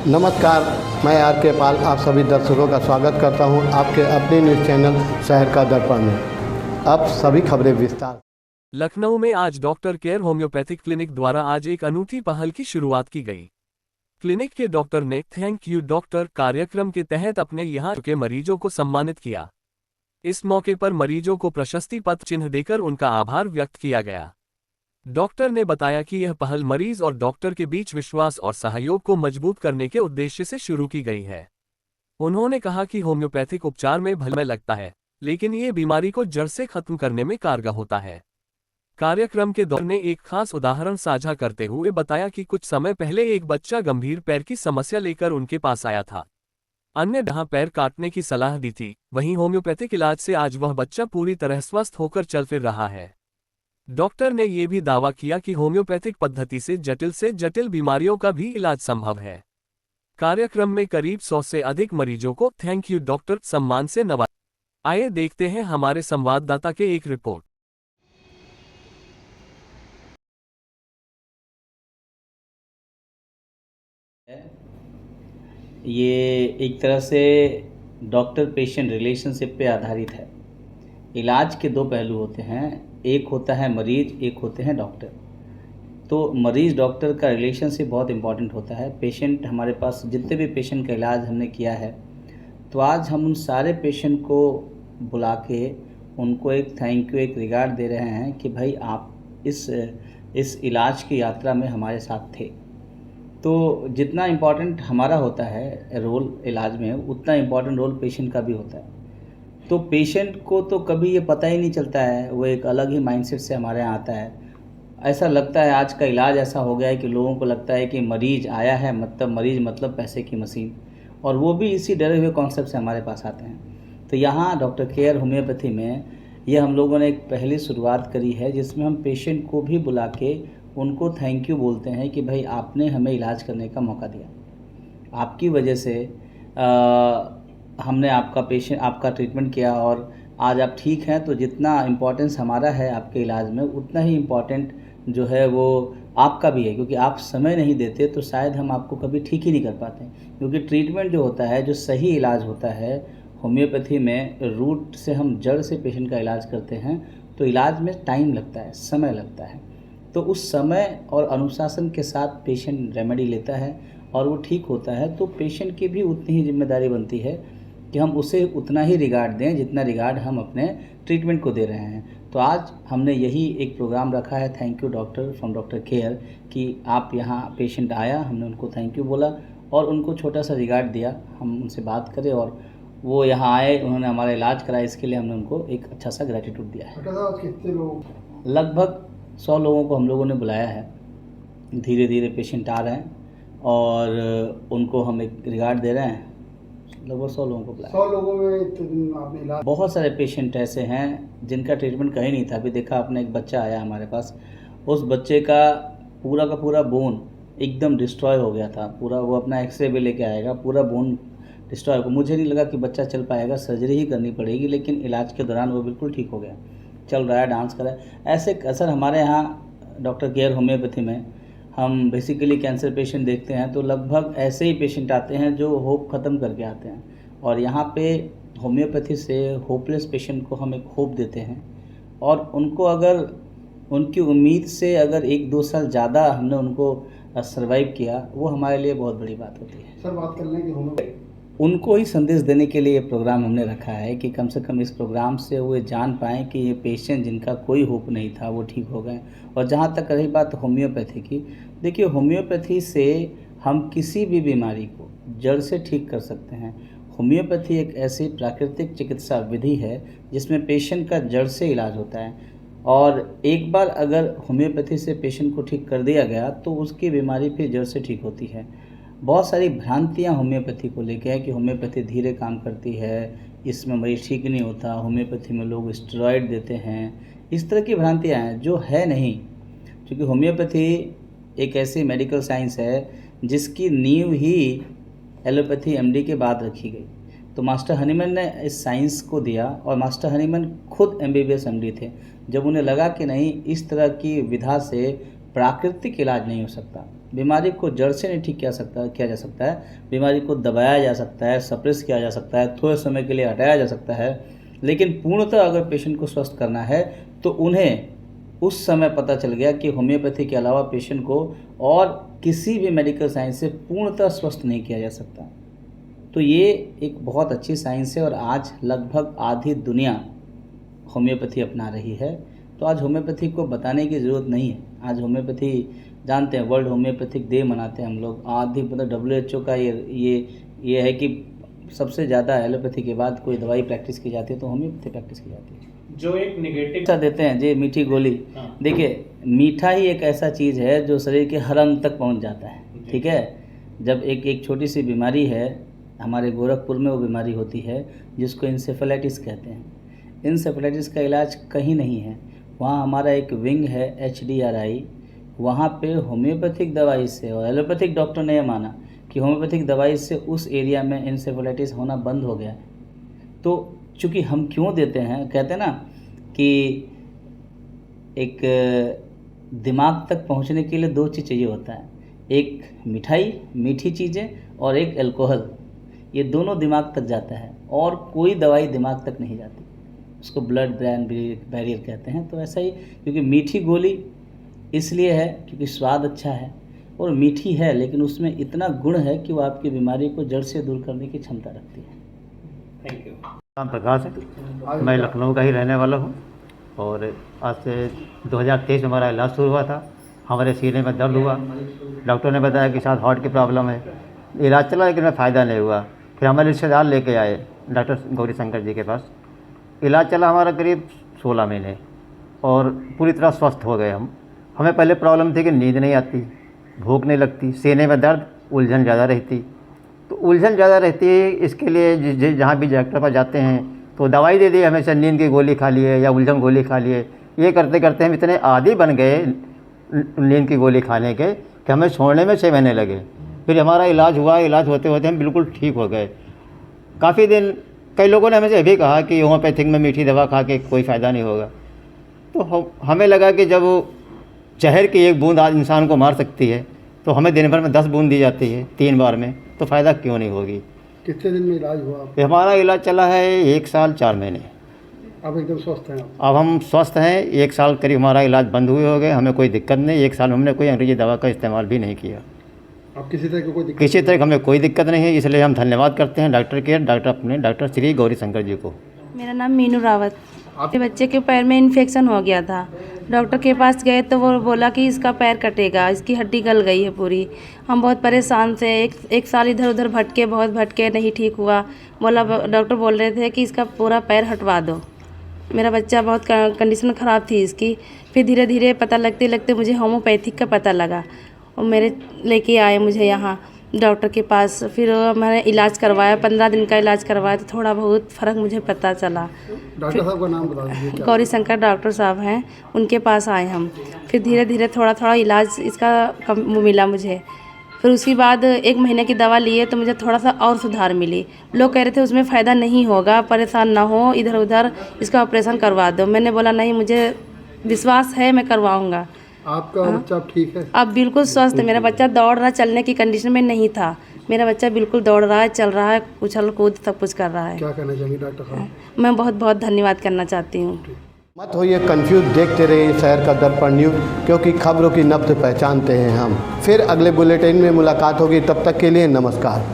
नमस्कार, मैं आर के पाल आप सभी दर्शकों का स्वागत करता हूं आपके अपने न्यूज़ चैनल शहर का दर्पण में। अब सभी खबरें विस्तार। लखनऊ में आज डॉक्टर केयर होम्योपैथिक क्लिनिक द्वारा आज एक अनूठी पहल की शुरुआत की गई। क्लिनिक के डॉक्टर ने थैंक यू डॉक्टर कार्यक्रम के तहत अपने यहां के मरीजों को सम्मानित किया। इस मौके पर मरीजों को प्रशस्ति पत्र चिन्ह देकर उनका आभार व्यक्त किया गया। डॉक्टर ने बताया कि यह पहल मरीज और डॉक्टर के बीच विश्वास और सहयोग को मजबूत करने के उद्देश्य से शुरू की गई है। उन्होंने कहा कि होम्योपैथिक उपचार में भले लगता है, लेकिन ये बीमारी को जड़ से खत्म करने में कारगर होता है। कार्यक्रम के दौरान ने एक खास उदाहरण साझा करते हुए बताया कि कुछ समय पहले एक बच्चा गंभीर पैर की समस्या लेकर उनके पास आया था। अन्य जहां पैर काटने की सलाह दी थी, वहीं होम्योपैथिक इलाज से आज वह बच्चा पूरी तरह स्वस्थ होकर चल फिर रहा है। डॉक्टर ने ये भी दावा किया कि होम्योपैथिक पद्धति से जटिल बीमारियों का भी इलाज संभव है। कार्यक्रम में करीब 100 से अधिक मरीजों को थैंक यू डॉक्टर सम्मान से नवाजा। आइए देखते हैं हमारे संवाददाता के एक रिपोर्ट। ये एक तरह से डॉक्टर पेशेंट रिलेशनशिप पे आधारित है। इलाज के दो पहलू होते हैं, एक होता है मरीज, एक होते हैं डॉक्टर। तो मरीज डॉक्टर का रिलेशनशिप बहुत इम्पॉर्टेंट होता है। पेशेंट हमारे पास जितने भी पेशेंट का इलाज हमने किया है, तो आज हम उन सारे पेशेंट को बुला के उनको एक थैंक यू, एक रिगार्ड दे रहे हैं कि भाई आप इस इलाज की यात्रा में हमारे साथ थे। तो जितना इम्पॉर्टेंट हमारा होता है रोल इलाज में, उतना इम्पॉर्टेंट रोल पेशेंट का भी होता है। तो पेशेंट को तो कभी ये पता ही नहीं चलता है, वो एक अलग ही माइंडसेट से हमारे यहाँ आता है। ऐसा लगता है आज का इलाज ऐसा हो गया है कि लोगों को लगता है कि मरीज आया है मतलब पैसे की मशीन, और वो भी इसी डरे हुए कॉन्सेप्ट से हमारे पास आते हैं। तो यहाँ डॉक्टर केयर होम्योपैथी में ये हम लोगों ने एक पहली शुरुआत करी है, जिसमें हम पेशेंट को भी बुला के उनको थैंक यू बोलते हैं कि भाई आपने हमें इलाज करने का मौका दिया। आपकी वजह से हमने आपका ट्रीटमेंट किया और आज आप ठीक हैं। तो जितना इम्पोर्टेंस हमारा है आपके इलाज में, उतना ही इम्पोर्टेंट जो है वो आपका भी है, क्योंकि आप समय नहीं देते तो शायद हम आपको कभी ठीक ही नहीं कर पाते। क्योंकि ट्रीटमेंट जो होता है, जो सही इलाज होता है होम्योपैथी में, रूट से हम जड़ से पेशेंट का इलाज करते हैं, तो इलाज में टाइम लगता है, समय लगता है। तो उस समय और अनुशासन के साथ पेशेंट रेमेडी लेता है और वो ठीक होता है, तो पेशेंट की भी उतनी ही जिम्मेदारी बनती है कि हम उसे उतना ही रिगार्ड दें जितना रिगार्ड हम अपने ट्रीटमेंट को दे रहे हैं। तो आज हमने यही एक प्रोग्राम रखा है, thank you doctor from doctor care, कि आप यहाँ पेशेंट आया, हमने उनको थैंक यू बोला और उनको छोटा सा रिगार्ड दिया, हम उनसे बात करें और वो यहाँ आए, उन्होंने हमारा इलाज कराया, इसके लिए हमने उनको एक अच्छा सा ग्रेटिट्यूड दिया है। कितने लोग? लगभग 100 लोगों को हम लोगों ने बुलाया है। धीरे धीरे पेशेंट आ रहे हैं और उनको हम एक रिगार्ड दे रहे हैं। लगभग 100 लोगों को बुलाया। 100 लोगों में आपने इलाज? बहुत सारे पेशेंट ऐसे हैं जिनका ट्रीटमेंट कहीं नहीं था। अभी देखा आपने, एक बच्चा आया हमारे पास, उस बच्चे का पूरा बोन एकदम डिस्ट्रॉय हो गया था पूरा। वो अपना एक्सरे भी लेके आएगा, पूरा बोन डिस्ट्रॉय हो। मुझे नहीं लगा कि बच्चा चल पाएगा, सर्जरी ही करनी पड़ेगी, लेकिन इलाज के दौरान वो बिल्कुल ठीक हो गया, चल रहा है, डांस कर रहा है। ऐसे सर हमारे यहाँ डॉक्टर केयर होम्योपैथी में हम बेसिकली कैंसर पेशेंट देखते हैं, तो लगभग ऐसे ही पेशेंट आते हैं जो होप ख़त्म करके आते हैं। और यहाँ पे होम्योपैथी से होपलेस पेशेंट को हम एक होप देते हैं, और उनको अगर उनकी उम्मीद से अगर 1-2 साल ज़्यादा हमने उनको सर्वाइव किया, वो हमारे लिए बहुत बड़ी बात होती है। सर बात कर लें कि उनको ही संदेश देने के लिए ये प्रोग्राम हमने रखा है कि कम से कम इस प्रोग्राम से वो जान पाएँ कि ये पेशेंट जिनका कोई होप नहीं था वो ठीक हो गए। और जहाँ तक रही बात होम्योपैथी की, देखिए होम्योपैथी से हम किसी भी बीमारी को जड़ से ठीक कर सकते हैं। होम्योपैथी एक ऐसी प्राकृतिक चिकित्सा विधि है जिसमें पेशेंट का जड़ से इलाज होता है, और एक बार अगर होम्योपैथी से पेशेंट को ठीक कर दिया गया तो उसकी बीमारी फिर जड़ से ठीक होती है। बहुत सारी भ्रांतियाँ होम्योपैथी को लेके है कि होम्योपैथी धीरे काम करती है, इसमें मरीज ठीक नहीं होता, होम्योपैथी में लोग स्टेरॉइड देते हैं, इस तरह की भ्रांतियाँ हैं जो है नहीं। क्योंकि होम्योपैथी एक ऐसी मेडिकल साइंस है जिसकी नींव ही एलोपैथी एमडी के बाद रखी गई। तो मास्टर हनीमैन ने इस साइंस को दिया, और मास्टर हनीमैन खुद एमबीबीएस एमडी थे। जब उन्हें लगा कि नहीं, इस तरह की विधा से प्राकृतिक इलाज नहीं हो सकता, बीमारी को जड़ से नहीं ठीक किया जा सकता है। बीमारी को दबाया जा सकता है, सप्रेस किया जा सकता है, थोड़े समय के लिए हटाया जा सकता है, लेकिन पूर्णतः अगर पेशेंट को स्वस्थ करना है तो उन्हें उस समय पता चल गया कि होम्योपैथी के अलावा पेशेंट को और किसी भी मेडिकल साइंस से पूर्णतः स्वस्थ नहीं किया जा सकता। तो ये एक बहुत अच्छी साइंस है और आज लगभग आधी दुनिया होम्योपैथी अपना रही है। तो आज होम्योपैथी को बताने की ज़रूरत नहीं है। आज होम्योपैथी जानते हैं, वर्ल्ड होम्योपैथिक डे मनाते हैं हम लोग। आधी मतलब WHO का ये है कि सबसे ज़्यादा एलोपैथी के बाद कोई दवाई प्रैक्टिस की जाती है तो होम्योपैथी प्रैक्टिस की जाती है। जो एक निगेटिव अच्छा देते हैं जी मीठी गोली। देखिए, मीठा ही एक ऐसा चीज़ है जो शरीर के हर अंग तक पहुंच जाता है। ठीक है, जब एक छोटी सी बीमारी है, हमारे गोरखपुर में वो बीमारी होती है जिसको इंसेफेलाइटिस कहते हैं। इंसेफेलाइटिस का इलाज कहीं नहीं है। वहाँ हमारा एक विंग है HDRI, वहाँ पे होम्योपैथिक दवाई से, और एलोपैथिक डॉक्टर ने यह माना कि होम्योपैथिक दवाई से उस एरिया में इंसेफेलाइटिस होना बंद हो गया है। तो चूँकि हम क्यों देते हैं, कहते हैं ना कि एक दिमाग तक पहुंचने के लिए दो चीज़ चाहिए होता है, एक मिठाई, मीठी चीज़ें, और एक अल्कोहल। ये दोनों दिमाग तक जाता है और कोई दवाई दिमाग तक नहीं जाती। उसको ब्लड ब्रेन बैरियर कहते हैं। तो ऐसा ही, क्योंकि मीठी गोली इसलिए है क्योंकि स्वाद अच्छा है और मीठी है, लेकिन उसमें इतना गुण है कि वो आपकी बीमारी को जड़ से दूर करने की क्षमता रखती है। Thank you. नाम प्रकाश है, मैं लखनऊ का ही रहने वाला हूँ और आज से 2023 में हमारा इलाज शुरू हुआ था। हमारे सीने में दर्द हुआ, डॉक्टर ने बताया कि शायद हार्ट की प्रॉब्लम है। इलाज चला लेकिन में फ़ायदा नहीं हुआ। फिर हमारे रिश्तेदार लेके आए डॉक्टर गौरी शंकर जी के पास। इलाज चला हमारा करीब 16 महीने और पूरी तरह स्वस्थ हो गए हम। हमें पहले प्रॉब्लम थी कि नींद नहीं आती, भूख नहीं लगती, सीने में दर्द, उलझन ज़्यादा रहती। तो उलझन ज़्यादा रहती है, इसके लिए जहाँ भी डॉक्टर पर जाते हैं तो दवाई दे दी, हमेशा नींद की गोली खा लिए या उलझन गोली खा लिए। ये करते करते हम इतने आदी बन गए नींद की गोली खाने के कि हमें छोड़ने में 6 महीने लगे। फिर हमारा इलाज हुआ, इलाज होते होते हम बिल्कुल ठीक हो गए। काफ़ी दिन कई लोगों ने हमें से भी कहा कि होम्योपैथिक में मीठी दवा खा के कोई फ़ायदा नहीं होगा। तो हमें लगा कि जब जहर की एक बूंद आज इंसान को मार सकती है तो हमें दिन भर में 10 बूंद दी जाती है 3 बार में, तो फ़ायदा क्यों नहीं होगी। कितने दिन में इलाज हुआ? हमारा इलाज चला है 1 साल 4 महीने। अब एकदम स्वस्थ हैं? अब हम स्वस्थ हैं। 1 साल करीब हमारा इलाज बंद हुए हो गए, हमें कोई दिक्कत नहीं। 1 साल हमने कोई अंग्रेजी दवा का इस्तेमाल भी नहीं किया। अब किसी तरह की कोई दिक्कत? किसी तरह हमें कोई दिक्कत नहीं है, इसलिए हम धन्यवाद करते हैं डॉक्टर श्री गौरी शंकर जी को। मेरा नाम मीनू रावत। आपके बच्चे के पैर में इन्फेक्शन हो गया था। डॉक्टर के पास गए तो वो बोला कि इसका पैर कटेगा, इसकी हड्डी गल गई है पूरी। हम बहुत परेशान थे, एक साल इधर उधर बहुत भटके, नहीं ठीक हुआ। डॉक्टर बोल रहे थे कि इसका पूरा पैर हटवा दो। मेरा बच्चा बहुत कंडीशन ख़राब थी इसकी। फिर धीरे धीरे पता लगते लगते मुझे होम्योपैथिक का पता लगा और मेरे लेके आए मुझे यहाँ डॉक्टर के पास। फिर मैंने इलाज करवाया, 15 दिन का इलाज करवाया तो थोड़ा बहुत फ़र्क मुझे पता चला। डॉक्टर साहब का नाम बता दीजिए। गौरी शंकर डॉक्टर साहब हैं, उनके पास आए हम। फिर धीरे धीरे थोड़ा इलाज इसका कम मिला मुझे। फिर उसके बाद 1 महीने की दवा लिए तो मुझे थोड़ा सा और सुधार मिली। लोग कह रहे थे उसमें फ़ायदा नहीं होगा, परेशान ना हो, इधर उधर इसका ऑपरेशन करवा दो। मैंने बोला नहीं, मुझे विश्वास है, मैं करवाऊँगा। आपका बच्चा अब ठीक है? अब बिल्कुल स्वस्थ है। मेरा बच्चा दौड़ रहा, चलने की कंडीशन में नहीं था। मेरा बच्चा बिल्कुल दौड़ रहा है, चल रहा है, उछल कूद सब कुछ कर रहा है। क्या कहना चाहिए डॉक्टर साहब? मैं बहुत बहुत धन्यवाद करना चाहती हूँ। मत होइए कंफ्यूज, देखते रहिए शहर का दर्पण न्यूज़, क्योंकि खबरों की नब्ज़ पहचानते हैं हम। फिर अगले बुलेटिन में मुलाकात होगी, तब तक के लिए नमस्कार।